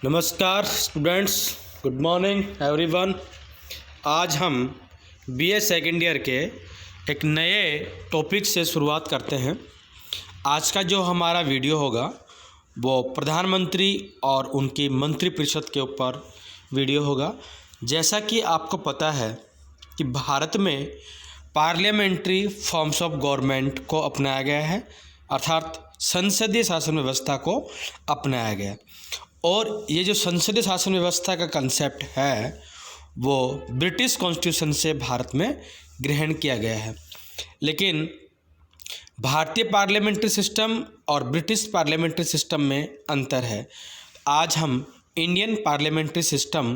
नमस्कार students, good morning everyone. आज हम बीए सेकेंड ईयर के एक नए टॉपिक से शुरुआत करते हैं। आज का जो हमारा वीडियो होगा वो प्रधानमंत्री और उनकी मंत्रिपरिषद के ऊपर वीडियो होगा। जैसा कि आपको पता है कि भारत में पार्लियामेंट्री फॉर्म्स ऑफ गवर्नमेंट को अपनाया गया है, अर्थात संसदीय शासन व्यवस्था को अपनाया गया। और ये जो संसदीय शासन व्यवस्था का कंसेप्ट है वो ब्रिटिश कॉन्स्टिट्यूशन से भारत में ग्रहण किया गया है। लेकिन भारतीय पार्लियामेंट्री सिस्टम और ब्रिटिश पार्लियामेंट्री सिस्टम में अंतर है। आज हम इंडियन पार्लियामेंट्री सिस्टम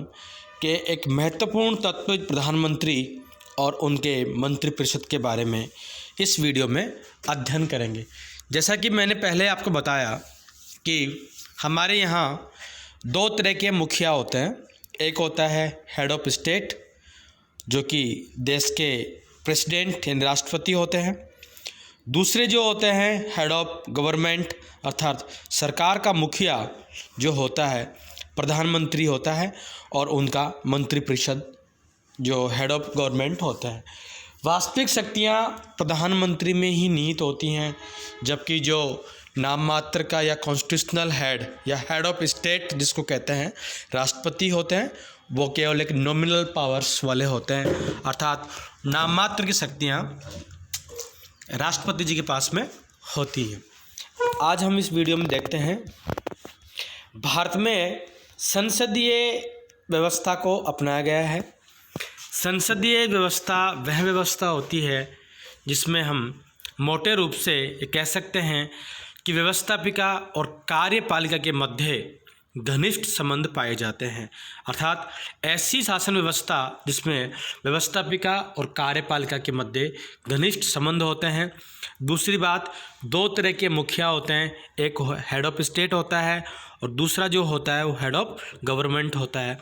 के एक महत्वपूर्ण तत्व प्रधानमंत्री और उनके मंत्रिपरिषद के बारे में इस वीडियो में अध्ययन करेंगे। जैसा कि मैंने पहले आपको बताया कि हमारे यहाँ दो तरह के मुखिया होते हैं। एक होता है हेड ऑफ स्टेट, जो कि देश के प्रेसिडेंट यानी राष्ट्रपति होते हैं। दूसरे जो होते हैं हेड ऑफ गवर्नमेंट, अर्थात सरकार का मुखिया जो होता है प्रधानमंत्री होता है, और उनका मंत्रिपरिषद जो हेड ऑफ गवर्नमेंट होता है। वास्तविक शक्तियाँ प्रधानमंत्री में ही निहित होती हैं, जबकि जो नाम मात्र का या कॉन्स्टिट्यूशनल हेड या हेड ऑफ स्टेट जिसको कहते हैं राष्ट्रपति होते हैं, वो केवल एक नॉमिनल पावर्स वाले होते हैं, अर्थात नाम मात्र की शक्तियाँ राष्ट्रपति जी के पास में होती हैं। आज हम इस वीडियो में देखते हैं भारत में संसदीय व्यवस्था को अपनाया गया है। संसदीय व्यवस्था वह व्यवस्था होती है जिसमें हम मोटे रूप से ये कह सकते हैं कि व्यवस्थापिका और कार्यपालिका के मध्य घनिष्ठ संबंध पाए जाते हैं, अर्थात ऐसी शासन व्यवस्था जिसमें व्यवस्थापिका और कार्यपालिका के मध्य घनिष्ठ संबंध होते हैं। दूसरी बात, दो तरह के मुखिया होते हैं, एक हेड ऑफ स्टेट होता है और दूसरा जो होता है वो हेड ऑफ गवर्नमेंट होता है।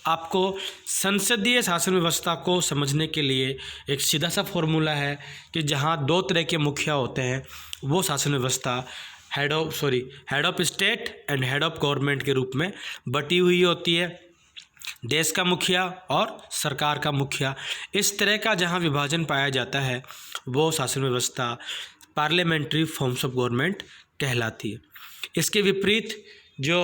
आपको संसदीय शासन व्यवस्था को समझने के लिए एक सीधा सा फॉर्मूला है कि जहाँ दो तरह के मुखिया होते हैं वो शासन व्यवस्था head of state and head of government के रूप में बटी हुई होती है। देश का मुखिया और सरकार का मुखिया, इस तरह का जहाँ विभाजन पाया जाता है वो शासन व्यवस्था पार्लियामेंट्री फॉर्म्स ऑफ गवर्नमेंट कहलाती है। इसके विपरीत जो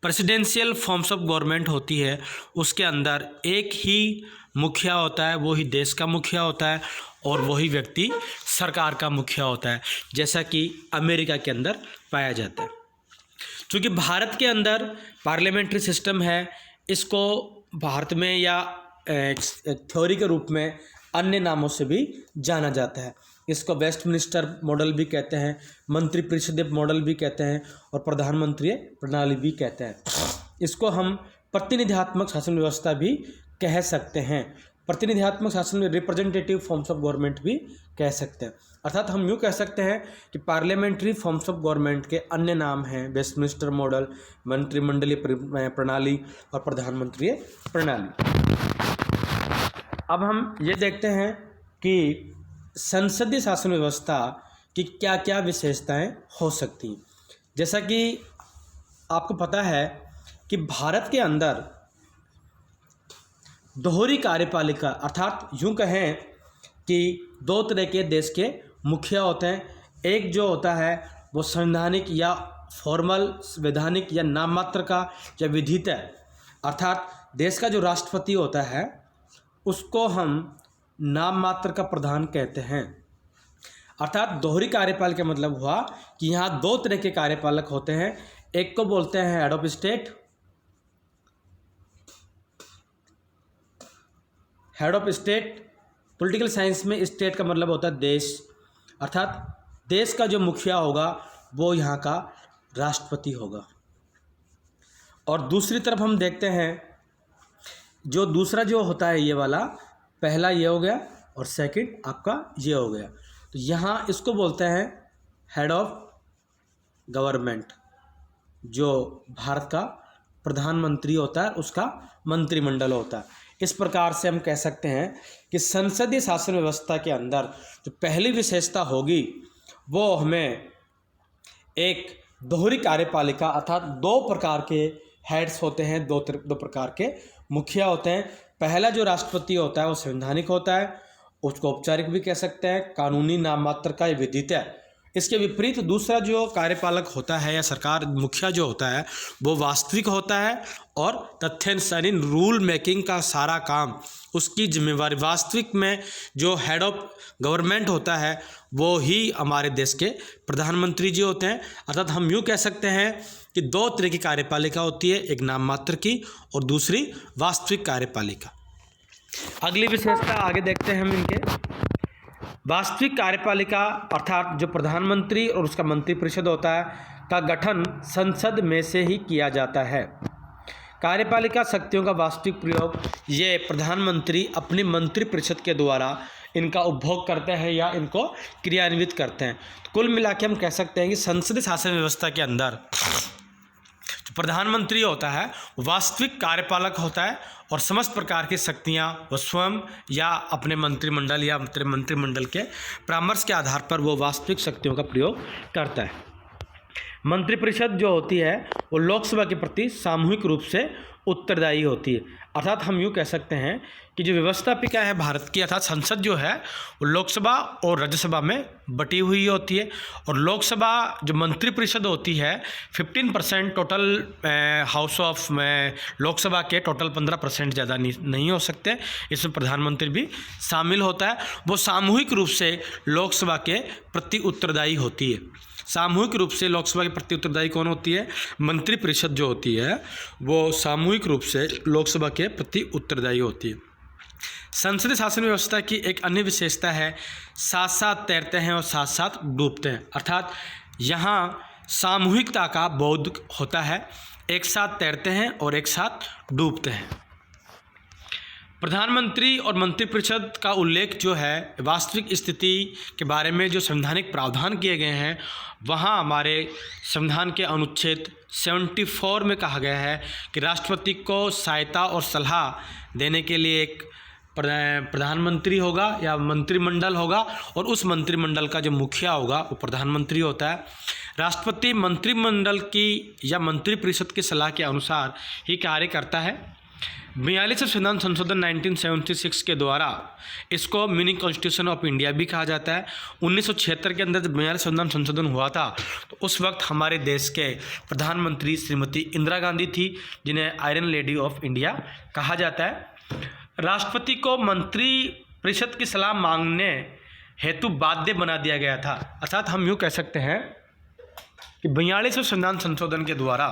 प्रेसिडेंशियल फॉर्म्स ऑफ गवर्नमेंट होती है उसके अंदर एक ही मुखिया होता है, वो ही देश का मुखिया होता है और वही व्यक्ति सरकार का मुखिया होता है, जैसा कि अमेरिका के अंदर पाया जाता है। क्योंकि भारत के अंदर पार्लियामेंट्री सिस्टम है, इसको भारत में या थ्योरी के रूप में अन्य नामों से भी जाना जाता है। इसको वेस्टमिनिस्टर मॉडल भी कहते हैं, मंत्रिपरिषद मॉडल भी कहते हैं और प्रधानमंत्री प्रणाली भी कहते हैं। इसको हम प्रतिनिधियात्मक शासन व्यवस्था भी कह सकते हैं। प्रतिनिधियात्मक शासन में रिप्रेजेंटेटिव फॉर्म्स ऑफ गवर्नमेंट भी कह सकते हैं। अर्थात हम यूँ कह सकते हैं कि पार्लियामेंट्री फॉर्म्स ऑफ गवर्नमेंट के अन्य नाम हैं वेस्टमिनिस्टर मॉडल, मंत्रिमंडलीय प्रणाली और प्रधानमंत्री प्रणाली। अब हम ये देखते हैं कि संसदीय शासन व्यवस्था की क्या क्या विशेषताएं हो सकती हैं। जैसा कि आपको पता है कि भारत के अंदर दोहरी कार्यपालिका, अर्थात यूँ कहें कि दो तरह के देश के मुखिया होते हैं। एक जो होता है वो संवैधानिक या फॉर्मल वैधानिक या नाम मात्र का या विधित है, अर्थात देश का जो राष्ट्रपति होता है उसको हम नाम मात्र का प्रधान कहते हैं। अर्थात दोहरी कार्यपालिका का मतलब हुआ कि यहाँ दो तरह के कार्यपालक होते हैं। एक को बोलते हैं head of state. Head of state political science में स्टेट का मतलब होता है देश, अर्थात देश का जो मुखिया होगा वो यहाँ का राष्ट्रपति होगा। और दूसरी तरफ हम देखते हैं जो दूसरा जो होता है ये वाला, पहला ये हो गया और सेकंड आपका ये हो गया, तो यहाँ इसको बोलते हैं हेड ऑफ गवर्नमेंट। जो भारत का प्रधानमंत्री होता है उसका मंत्रिमंडल होता है। इस प्रकार से हम कह सकते हैं कि संसदीय शासन व्यवस्था के अंदर जो पहली विशेषता होगी वो हमें एक दोहरी कार्यपालिका अर्थात दो प्रकार के हेड्स होते हैं, दो प्रकार के मुखिया होते हैं। पहला जो राष्ट्रपति होता है वो संवैधानिक होता है, उसको औपचारिक भी कह सकते हैं, कानूनी नाम मात्र का ये विदित है। इसके विपरीत दूसरा जो कार्यपालक होता है या सरकार मुखिया जो होता है वो वास्तविक होता है और तथ्यानुसार रूल मेकिंग का सारा काम उसकी जिम्मेवारी, वास्तविक में जो हेड ऑफ गवर्नमेंट होता है वो ही हमारे देश के प्रधानमंत्री जी होते हैं। अर्थात हम यूँ कह सकते हैं कि दो तरह की कार्यपालिका होती है, एक नाम मात्र की और दूसरी वास्तविक कार्यपालिका। अगली विशेषता आगे देखते हैं हम इनके। वास्तविक कार्यपालिका अर्थात जो प्रधानमंत्री और उसका मंत्रिपरिषद होता है का गठन संसद में से ही किया जाता है। कार्यपालिका शक्तियों का वास्तविक प्रयोग ये प्रधानमंत्री अपनी मंत्रिपरिषद के द्वारा इनका उपभोग करते हैं या इनको क्रियान्वित करते हैं। तो कुल मिला के हम कह सकते हैं कि संसदीय शासन व्यवस्था के अंदर जो प्रधानमंत्री होता है वास्तविक कार्यपालक होता है और समस्त प्रकार की शक्तियाँ वो स्वयं या अपने मंत्रिमंडल या मंत्रिमंडल के परामर्श के आधार पर वो वास्तविक शक्तियों का प्रयोग करता है। मंत्रिपरिषद जो होती है वो लोकसभा के प्रति सामूहिक रूप से उत्तरदायी होती है। अर्थात हम यूँ कह सकते हैं कि जो व्यवस्थापिका है भारत की अर्थात संसद जो है वो लोकसभा और राज्यसभा में बटी हुई होती है। और लोकसभा जो मंत्रिपरिषद होती है 15% टोटल हाउस ऑफ लोकसभा के टोटल 15% ज़्यादा नहीं हो सकते, इसमें प्रधानमंत्री भी शामिल होता है। वो सामूहिक रूप से लोकसभा के प्रति उत्तरदायी होती है। सामूहिक रूप से लोकसभा के प्रति उत्तरदायी कौन होती है? मंत्रिपरिषद जो होती है वो सामूहिक रूप से लोकसभा के प्रति उत्तरदायी होती है। संसदीय शासन व्यवस्था की एक अन्य विशेषता है साथ साथ तैरते हैं और साथ साथ डूबते हैं। अर्थात यहाँ सामूहिकता का बोध होता है, एक साथ तैरते हैं और एक साथ डूबते हैं। प्रधानमंत्री और मंत्रिपरिषद का उल्लेख जो है वास्तविक स्थिति के बारे में जो संवैधानिक प्रावधान किए गए हैं वहाँ हमारे संविधान के अनुच्छेद 74 में कहा गया है कि राष्ट्रपति को सहायता और सलाह देने के लिए एक प्रधानमंत्री होगा या मंत्रिमंडल होगा और उस मंत्रिमंडल का जो मुखिया होगा वो प्रधानमंत्री होता है। राष्ट्रपति मंत्रिमंडल की या मंत्रिपरिषद की सलाह के अनुसार ही कार्य करता है। 42वें संविधान संशोधन 1976 के द्वारा इसको मिनी कॉन्स्टिट्यूशन ऑफ इंडिया भी कहा जाता है। 1976 के अंदर जब 42वें संविधान संशोधन हुआ था तो उस वक्त हमारे देश के प्रधानमंत्री श्रीमती इंदिरा गांधी थी, जिन्हें आयरन लेडी ऑफ इंडिया कहा जाता है। राष्ट्रपति को मंत्रिपरिषद की सलाह मांगने हेतु बाध्य बना दिया गया था। अर्थात हम यूँ कह सकते हैं कि 42वें संविधान संशोधन के द्वारा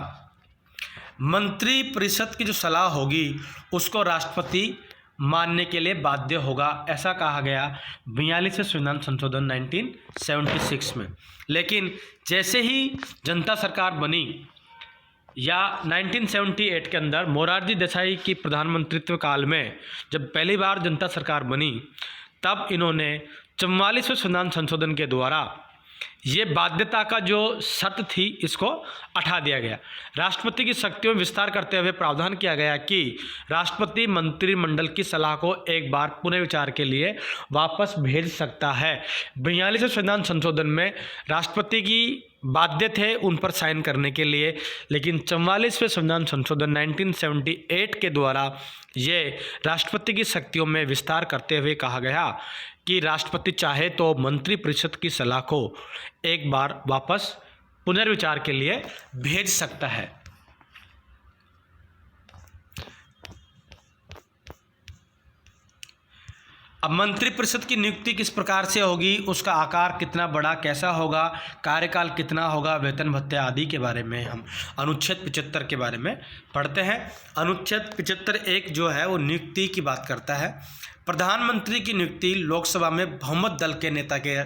मंत्रिपरिषद की जो सलाह होगी उसको राष्ट्रपति मानने के लिए बाध्य होगा, ऐसा कहा गया 42वें संविधान संशोधन 1976 में। लेकिन जैसे ही जनता सरकार बनी या 1978 के अंदर मोरारजी देसाई की प्रधानमंत्रित्व काल में जब पहली बार जनता सरकार बनी तब इन्होंने 44वें संविधान संशोधन के द्वारा ये बाध्यता का जो शर्त थी इसको हटा दिया गया। राष्ट्रपति की शक्तियों में विस्तार करते हुए प्रावधान किया गया कि राष्ट्रपति मंत्रिमंडल की सलाह को एक बार पुनर्विचार के लिए वापस भेज सकता है। 42वें संविधान संशोधन में राष्ट्रपति की बाध्य थे उन पर साइन करने के लिए, लेकिन 44वें संविधान संशोधन 1978 के द्वारा ये राष्ट्रपति की शक्तियों में विस्तार करते हुए कहा गया कि राष्ट्रपति चाहे तो मंत्रिपरिषद की सलाह को एक बार वापस पुनर्विचार के लिए भेज सकता है। अब मंत्रिपरिषद की नियुक्ति किस प्रकार से होगी, उसका आकार कितना बड़ा कैसा होगा, कार्यकाल कितना होगा, वेतन भत्ते आदि के बारे में हम अनुच्छेद 75 के बारे में पढ़ते हैं। अनुच्छेद 75(1) जो है वो नियुक्ति की बात करता है। प्रधानमंत्री की नियुक्ति लोकसभा में बहुमत दल के नेता के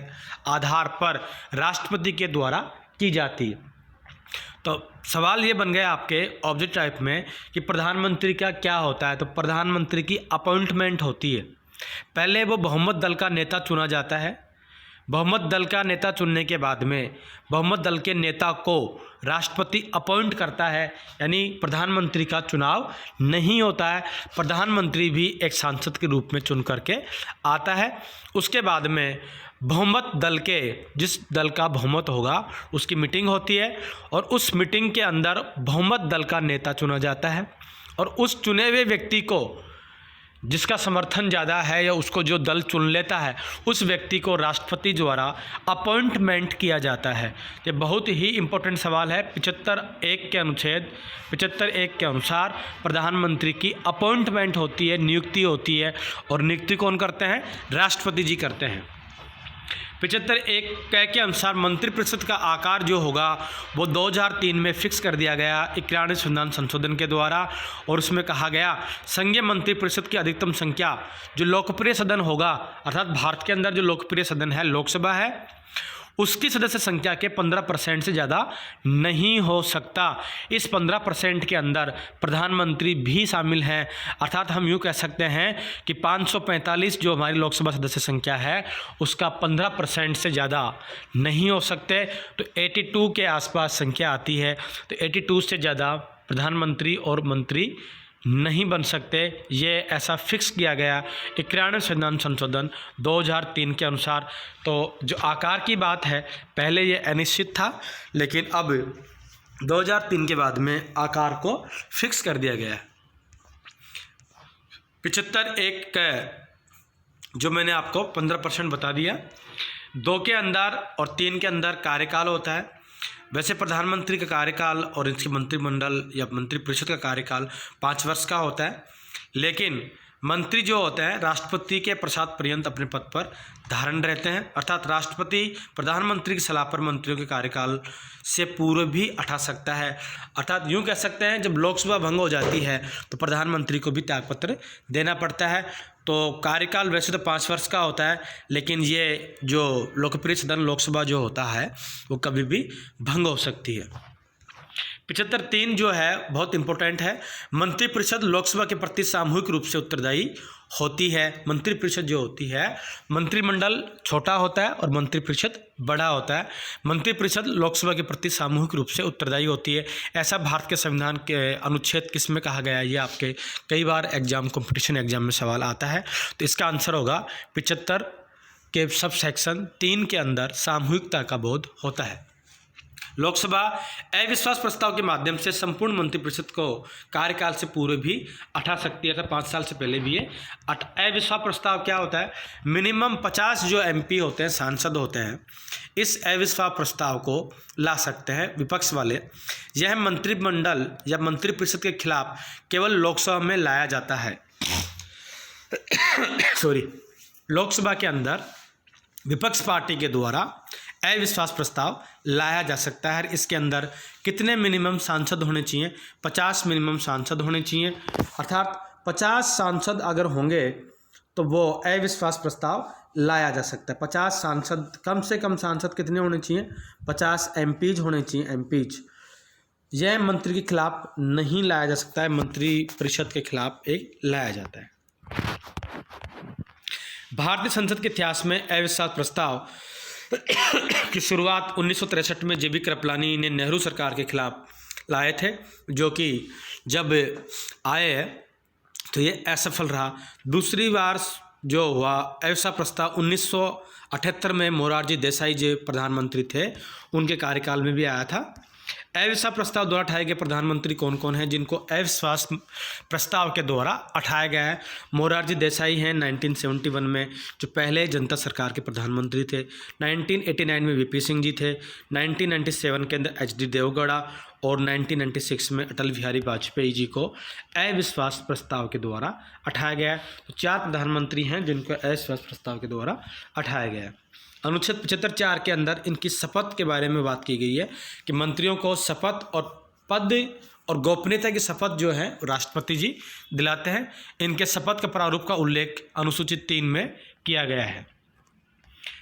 आधार पर राष्ट्रपति के द्वारा की जाती है। तो सवाल ये बन गया आपके ऑब्जेक्ट टाइप में कि प्रधानमंत्री का क्या होता है। तो प्रधानमंत्री की अपॉइंटमेंट होती है। पहले वो बहुमत दल का नेता चुना जाता है। बहुमत दल का नेता चुनने के बाद में बहुमत दल के नेता को राष्ट्रपति अपॉइंट करता है, यानी प्रधानमंत्री का चुनाव नहीं होता है। प्रधानमंत्री भी एक सांसद के रूप में चुन करके आता है। उसके बाद में बहुमत दल के, जिस दल का बहुमत होगा उसकी मीटिंग होती है और उस मीटिंग के अंदर बहुमत दल का नेता चुना जाता है और उस चुने हुए व्यक्ति को, जिसका समर्थन ज़्यादा है या उसको जो दल चुन लेता है, उस व्यक्ति को राष्ट्रपति द्वारा अपॉइंटमेंट किया जाता है। ये बहुत ही इम्पोर्टेंट सवाल है। 75(1) के अनुच्छेद 75(1) के अनुसार प्रधानमंत्री की अपॉइंटमेंट होती है, नियुक्ति होती है और नियुक्ति कौन करते हैं? राष्ट्रपति जी करते हैं। 75(1) के अनुसार मंत्रिपरिषद का आकार जो होगा वो 2003 में फिक्स कर दिया गया 91वें संविधान संशोधन के द्वारा, और उसमें कहा गया संघीय मंत्रिपरिषद की अधिकतम संख्या, जो लोकप्रिय सदन होगा, अर्थात भारत के अंदर जो लोकप्रिय सदन है, लोकसभा है, उसकी सदस्य संख्या के 15% से ज़्यादा नहीं हो सकता। इस 15% के अंदर प्रधानमंत्री भी शामिल हैं, अर्थात हम यूँ कह सकते हैं कि 545 जो हमारी लोकसभा सदस्य संख्या है उसका 15% से ज़्यादा नहीं हो सकते। तो 82 के आसपास संख्या आती है, तो 82 से ज़्यादा प्रधानमंत्री और मंत्री नहीं बन सकते। ये ऐसा फिक्स किया गया 91वें संविधान संशोधन 2003 के अनुसार। तो जो आकार की बात है, पहले ये अनिश्चित था, लेकिन अब 2003 के बाद में आकार को फिक्स कर दिया गया है। 75(1) का जो मैंने आपको 15% बता दिया, 2 के अंदर और 3 के अंदर कार्यकाल होता है। वैसे प्रधानमंत्री का कार्यकाल और इसके मंत्रिमंडल या मंत्रिपरिषद का कार्यकाल 5 वर्ष का होता है, लेकिन मंत्री जो होते हैं राष्ट्रपति के प्रसाद पर्यंत अपने पद पर धारण रहते हैं, अर्थात राष्ट्रपति प्रधानमंत्री की सलाह पर मंत्रियों के कार्यकाल से पूर्व भी हटा सकता है। अर्थात यूँ कह सकते हैं जब लोकसभा भंग हो जाती है तो प्रधानमंत्री को भी त्यागपत्र देना पड़ता है। तो कार्यकाल वैसे तो 5 वर्ष का होता है, लेकिन ये जो लोकप्रिय सदन लोकसभा जो होता है वो कभी भी भंग हो सकती है। 75(3) जो है बहुत इंपॉर्टेंट है। मंत्रिपरिषद लोकसभा के प्रति सामूहिक रूप से उत्तरदायी होती है। मंत्रिपरिषद जो होती है, मंत्रिमंडल छोटा होता है और मंत्रिपरिषद बड़ा होता है। मंत्रिपरिषद लोकसभा के प्रति सामूहिक रूप से उत्तरदायी होती है। ऐसा भारत के संविधान के अनुच्छेद किस में कहा गया है? ये आपके कई बार एग्जाम, कंपटीशन एग्जाम में सवाल आता है। तो इसका आंसर होगा 75 के सब सेक्शन 3 के अंदर सामूहिकता का बोध होता है। लोकसभा अविश्वास प्रस्ताव के माध्यम से संपूर्ण मंत्रिपरिषद को कार्यकाल से पूर्व भी हटा सकती है, अर्थात 5 साल से पहले भी ये अविश्वास प्रस्ताव क्या होता है? मिनिमम 50 जो MP होते हैं, सांसद होते हैं, इस अविश्वास प्रस्ताव को ला सकते हैं विपक्ष वाले। यह मंत्रिमंडल या मंत्रिपरिषद के खिलाफ केवल लोकसभा में लाया जाता है। लोकसभा के अंदर विपक्ष पार्टी के द्वारा अविश्वास प्रस्ताव लाया जा सकता है। इसके अंदर कितने मिनिमम सांसद होने चाहिए? 50 मिनिमम सांसद होने चाहिए, अर्थात 50 सांसद अगर होंगे तो वो अविश्वास प्रस्ताव लाया जा सकता है। 50 सांसद, कम से कम सांसद कितने होने चाहिए? 50 MPs होने चाहिए, MPs। यह मंत्री के खिलाफ नहीं लाया जा सकता है, मंत्रिपरिषद के खिलाफ एक लाया जाता है। भारतीय संसद के इतिहास में अविश्वास प्रस्ताव की शुरुआत 1963 में JB कृपलानी ने नेहरू सरकार के खिलाफ लाए थे, जो कि जब आए तो ये असफल रहा। दूसरी बार जो हुआ अविश्वास प्रस्ताव 1978 में मोरारजी देसाई जो प्रधानमंत्री थे उनके कार्यकाल में भी आया था। अविश्वास प्रस्ताव द्वारा उठाए गए प्रधानमंत्री कौन कौन हैं जिनको अविश्वास प्रस्ताव के द्वारा उठाया गया है? मोरारजी देसाई हैं 1971 में, जो पहले जनता सरकार के प्रधानमंत्री थे। 1989 में VP सिंह जी थे। 1997 के अंदर HD देवगौड़ा और 1996 में अटल बिहारी वाजपेयी जी को अविश्वास प्रस्ताव के द्वारा उठाया गया है। तो 4 प्रधानमंत्री हैं जिनको अविश्वास प्रस्ताव के द्वारा उठाया गया है। अनुच्छेद 75(4) के अंदर इनकी शपथ के बारे में बात की गई है कि मंत्रियों को शपथ और पद और गोपनीयता की शपथ जो है राष्ट्रपति जी दिलाते हैं। इनके शपथ का प्रारूप का उल्लेख अनुसूचित 3 में किया गया है।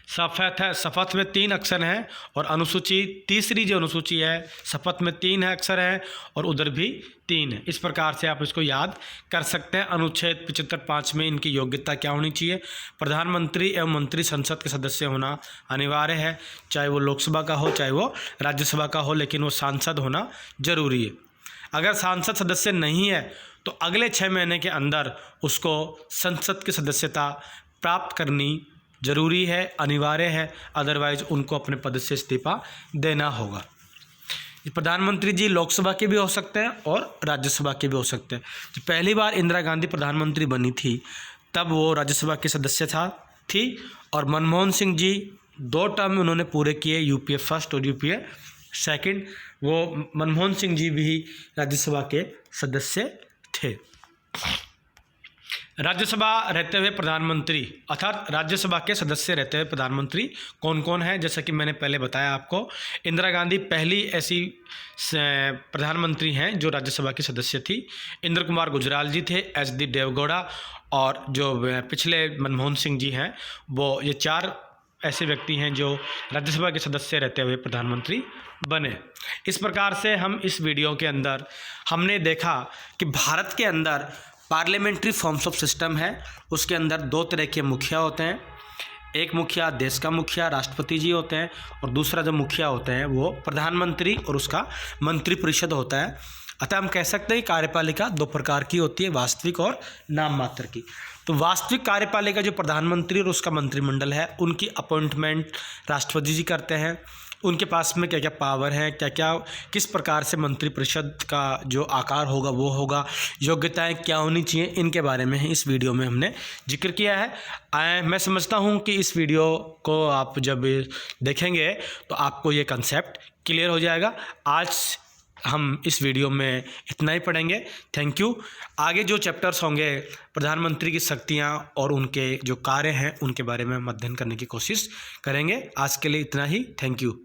शपथ में 3 अक्षर हैं और अनुसूची, तीसरी जो अनुसूची है शपथ में 3 अक्षर हैं और उधर भी 3 है। इस प्रकार से आप इसको याद कर सकते हैं। अनुच्छेद 75(5) में इनकी योग्यता क्या होनी चाहिए? प्रधानमंत्री एवं मंत्री संसद के सदस्य होना अनिवार्य है, चाहे वो लोकसभा का हो चाहे वो राज्यसभा का हो, लेकिन वो सांसद होना जरूरी है। अगर सांसद सदस्य नहीं है तो अगले 6 महीने के अंदर उसको संसद की सदस्यता प्राप्त करनी ज़रूरी है, अनिवार्य है, अदरवाइज उनको अपने पद से इस्तीफा देना होगा। प्रधानमंत्री जी लोकसभा के भी हो सकते हैं और राज्यसभा के भी हो सकते हैं। जब पहली बार इंदिरा गांधी प्रधानमंत्री बनी थी तब वो राज्यसभा के सदस्य थी और मनमोहन सिंह जी 2 टर्म उन्होंने पूरे किए, यूपीए फर्स्ट और यूपीए सेकंड। वो मनमोहन सिंह जी भी राज्यसभा के सदस्य थे। राज्यसभा रहते हुए प्रधानमंत्री अर्थात राज्यसभा के सदस्य रहते हुए प्रधानमंत्री कौन कौन है, जैसा कि मैंने पहले बताया आपको, इंदिरा गांधी पहली ऐसी प्रधानमंत्री हैं जो राज्यसभा की सदस्य थी। इंद्र कुमार गुजराल जी थे, एच.डी. देवगौड़ा, और जो पिछले मनमोहन सिंह जी हैं, वो ये 4 ऐसे व्यक्ति हैं जो राज्यसभा के सदस्य रहते हुए प्रधानमंत्री बने। इस प्रकार से हम इस वीडियो के अंदर हमने देखा कि भारत के अंदर पार्लियामेंट्री फॉर्म्स ऑफ सिस्टम है, उसके अंदर 2 तरह के मुखिया होते हैं। एक मुखिया देश का मुखिया राष्ट्रपति जी होते हैं और दूसरा जो मुखिया होते हैं वो प्रधानमंत्री और उसका मंत्रिपरिषद होता है। अतः हम कह सकते हैं कि कार्यपालिका 2 प्रकार की होती है, वास्तविक और नाम मात्र की। तो वास्तविक कार्यपालिका जो प्रधानमंत्री और उसका मंत्रिमंडल है, उनकी अपॉइंटमेंट राष्ट्रपति जी करते हैं। उनके पास में क्या क्या पावर है, क्या क्या किस प्रकार से मंत्रिपरिषद का जो आकार होगा वो होगा, योग्यताएं क्या होनी चाहिए, इनके बारे में इस वीडियो में हमने जिक्र किया है। मैं समझता हूं कि इस वीडियो को आप जब देखेंगे तो आपको ये कंसेप्ट क्लियर हो जाएगा। आज हम इस वीडियो में इतना ही पढ़ेंगे। Thank you. आगे जो चैप्टर्स होंगे प्रधानमंत्री की शक्तियां और उनके जो कार्य हैं उनके बारे में हम अध्ययन करने की कोशिश करेंगे। आज के लिए इतना ही। Thank you.